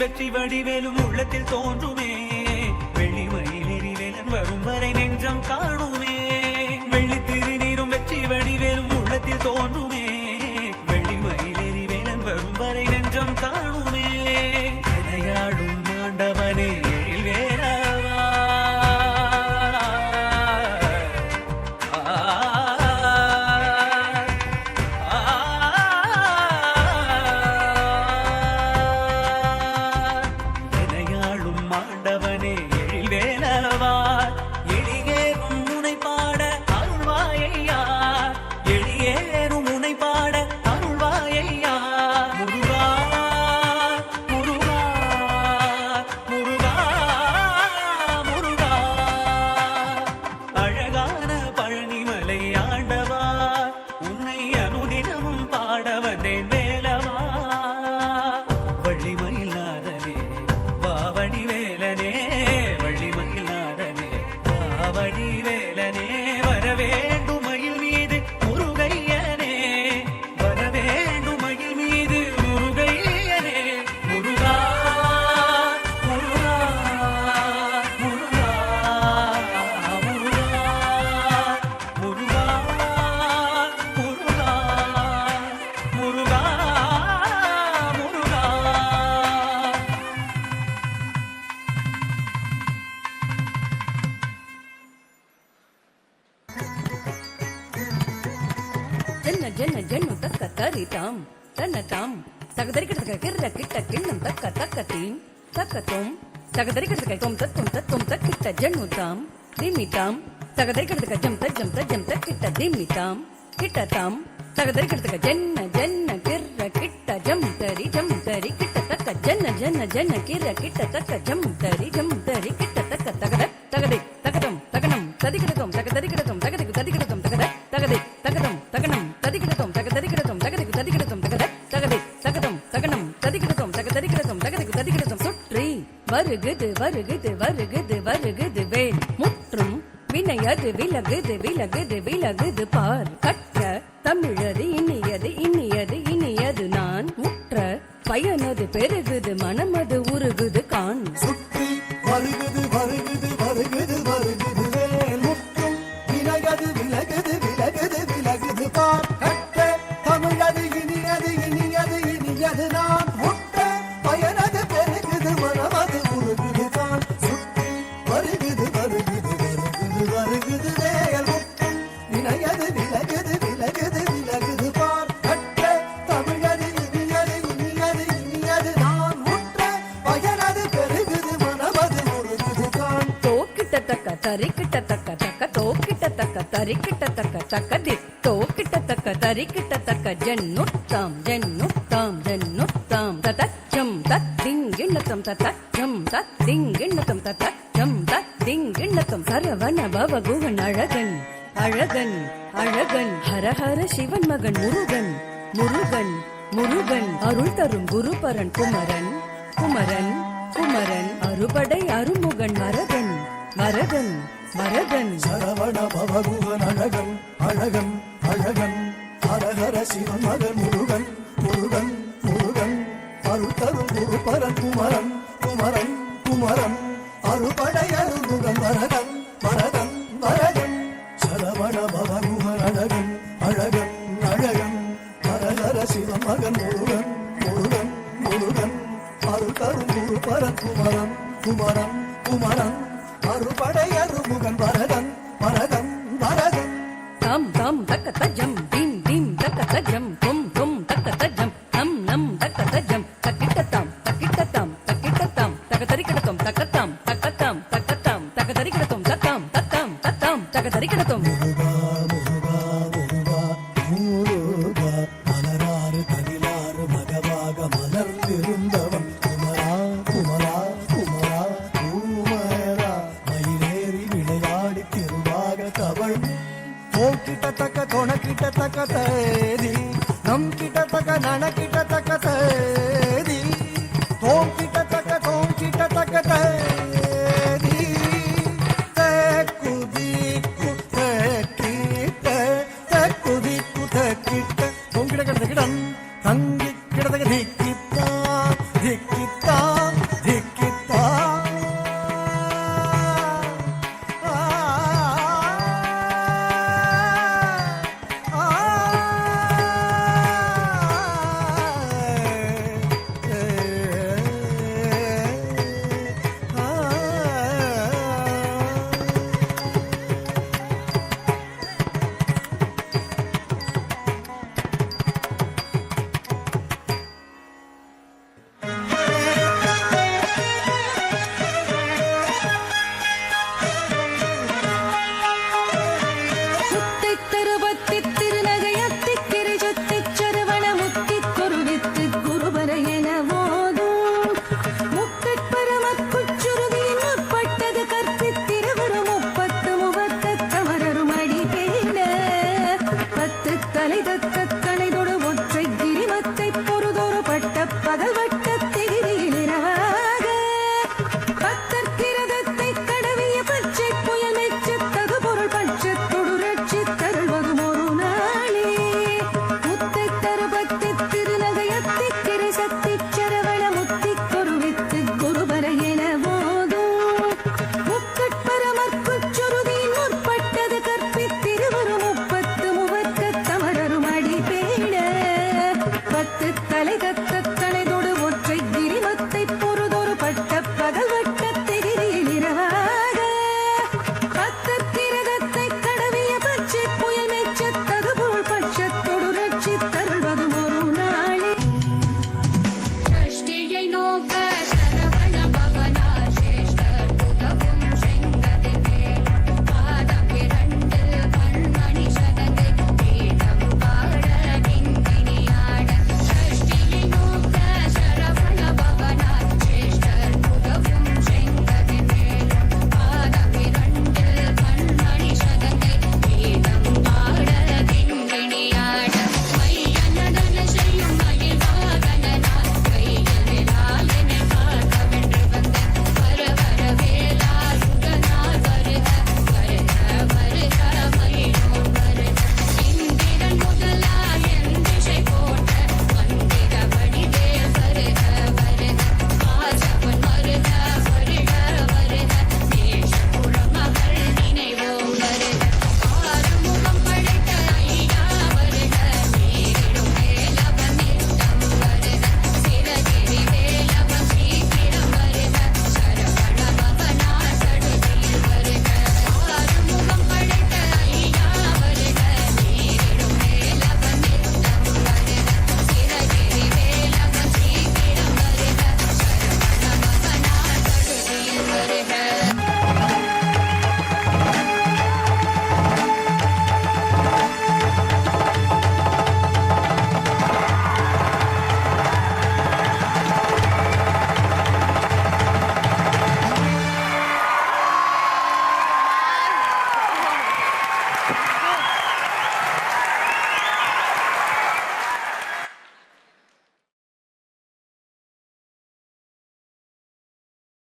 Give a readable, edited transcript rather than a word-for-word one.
வெற்றி வடிவேலும் உள்ளத்தில் தோன்றுமே, வெள்ளி மயிலேறி வேலன் வரும் வரை நெஞ்சம் காணுமே. வெள்ளி திருநீரும் வெற்றி வடிவேலும் உள்ளத்தில் தோன்றுமே, வெள்ளி மயிலேறி வேலன் வரும் வரை நெஞ்சம் காணுமே. விளையாடும் ஆண்டவனே எழில் வேலவா, ஆண்டவனே எழில் வேலவா, எளியேறும் முனை பாட அருள்வாயையா, எளியேறும் முனை பாட அருள்வாயையா. முருகா முருகா முருகா முருகா, அழகான பழனிமலை ஆண்டவா, உன்னை அனுதினமும் பாட வந்தேன் வேலவா. வள்ளிமயில் நாதனே வாவடி வேலனே, வள்ளிமயில் நாதனே வாவடி வேலனே, வரவேண்டும் மயில் மீது முருகையனே, வரவேண்டும் மயில் மீது முருகையனே. முருகா முருகா முருகா முருகா முருகா முருகா முருகா முருகா. ஜன்ன ஜன்ன ஜன்னு தக்க தரிதாம் தன்னதாம் தகதரிக்கிறதுக்கு கிர்ர கிட்ட கிண்ணம் தக்க தக்கத்தீம் தக்கத்தோம் தகதரிக்கிறதுக்கு தோம் தத்தும் தத்தும் தக்கிட்ட ஜன்னுதாம் திமிதாம் தகதரிக்கிறதுக்கு ஜம் தஜம் தஜம் தக்கிட்ட திமிதாம் கிட்டதாம் தகதரிக்கிறதுக்கு ஜன்ன ஜன்ன கிர்ர கிட்ட ஜம் தரி கிட்ட தக்க ஜன்ன ஜன்ன ஜன்ன கிர்ர கிட்ட தக்க ஜம் தரி கிட்ட தக்க தகத தகதை தகதம் தகனம் ததிகிடதம் தகதரிக்கிறதும் தகதிக்கு ததிகிடதும் தகத தகதை தகதம் தகனம் ததிகிடதும் தகதரிக்கிறதும் தகதிக்கு ததிகிடதும் தகத தகதை தகதம் தகனம் ததிகிடதும் தகதரிக்கிறதும் தகதிக்கு ததிகிடதும் சுற்றி வருகுது வருகுது வருகுது வருகுது வேல் முற்றும் வினையது விலகுது விலகுது விலகுது பார். கற்ற தமிழது இனியது இனியது இனியது நான் உற்ற பயனது பெருகுது மனமது உருகுது கான். சுற்றி வருகுது வருகுது வருகுது வருகுது வேல் முற்றும் வினையது விலகுது விலகுது விலகுது பார். கற்ற தமிழது இனியது இனியது இனியது நான் உற்ற பயனது பெருகுது மனமது உருகுது கான். சுற்றி வருகுது வருகுது வருகுது வருகுது வேல் முற்றும் வினையது விலகுது விலகுது விலகுது பார். கற்ற தமிழது இனியது இனியது இனியது நான் உற்ற பயனது பெருகுது மனமது உருகுது கான். தோக்கிட்ட தக்க தரிக்கிட்ட தக்க தக்க தோக்கிட்ட தக்க தரிக்கிட்ட தக்க தக்க தி தோக்கிட்ட தக்க தரிக்கிட்ட தக்க ஜன்னுத்தாம் ஜன்னுத்தாம் ஜன்னுத்தாம் ததச்சம் தத்திங்கிண்ணத்தம் ததச்சம் தத்திங்கிண்ணத்தம் ததச்சம் தத்திங்கிண்ணத்தம் சரவண பவ குகன் அழகன் அழகன் அழகன் ஹரஹர சிவன் மகன் முருகன் முருகன் முருகன் அருள் தரும் குருபரன் குமரன் குமரன் குமரன் அறுபடை அருமுகன் வரதன் வரதன் வரதன் சரவண பவகுகன் அழகன் அழகன் அழகன் ஹரஹர சிவன் மகன் முருகன் முருகன் முருகன் அருள் தரும் குருபரன் குமரன் குமரன் குமரன் அறுபடை அருமுகன் வரதன் வரதன் வரதன் சரவண பவகுகன் மகன் முருகன் முருகன் முருகன் அருள் தரும் குரு பரன் குமரன் குமரன் குமரன் அருள்படை அருமுகன் பரதன் பரதன் பரதன் தாம் தாம் தக்க தஜம் தீம் தீம் தக்க தஜம் தும் தும் தக்க தஜம் நம் நம் தக்க தஜம் தக்கிட்டத்தாம் தக்கிட்டத்தாம் தக்கிட்டத்தாம் தகதரிக்கிடத்தும் தக்கத்தாம் தக்கத்தாம் தக்கத்தாம் தகதரிக்கிடத்தும் தத்தாம் தத்தாம் தத்தாம் தகதரிக்கிடத்தும் முருகா முருகா முருகா முருகா மலராறு தனிலாறு மகவாக மலர்ந்திருந்தவன் குமரா குமரா குமரா குமரா மயிலேறி விளையாடி திருவாக தவள் கிட்டத்தக்க தொணக்கிட்டத்தக்க தேதி நம் கிட்டத்தக்க நனக்கிட்டத்தக்க தேதி கிட்டத்தக்க தேதி குதிக்கு தெக்குதிக்கு தெக்கிட்ட கிடக்கிடம் தங்கி கிடத்தக்க திக்கித்தா திக்கித்தா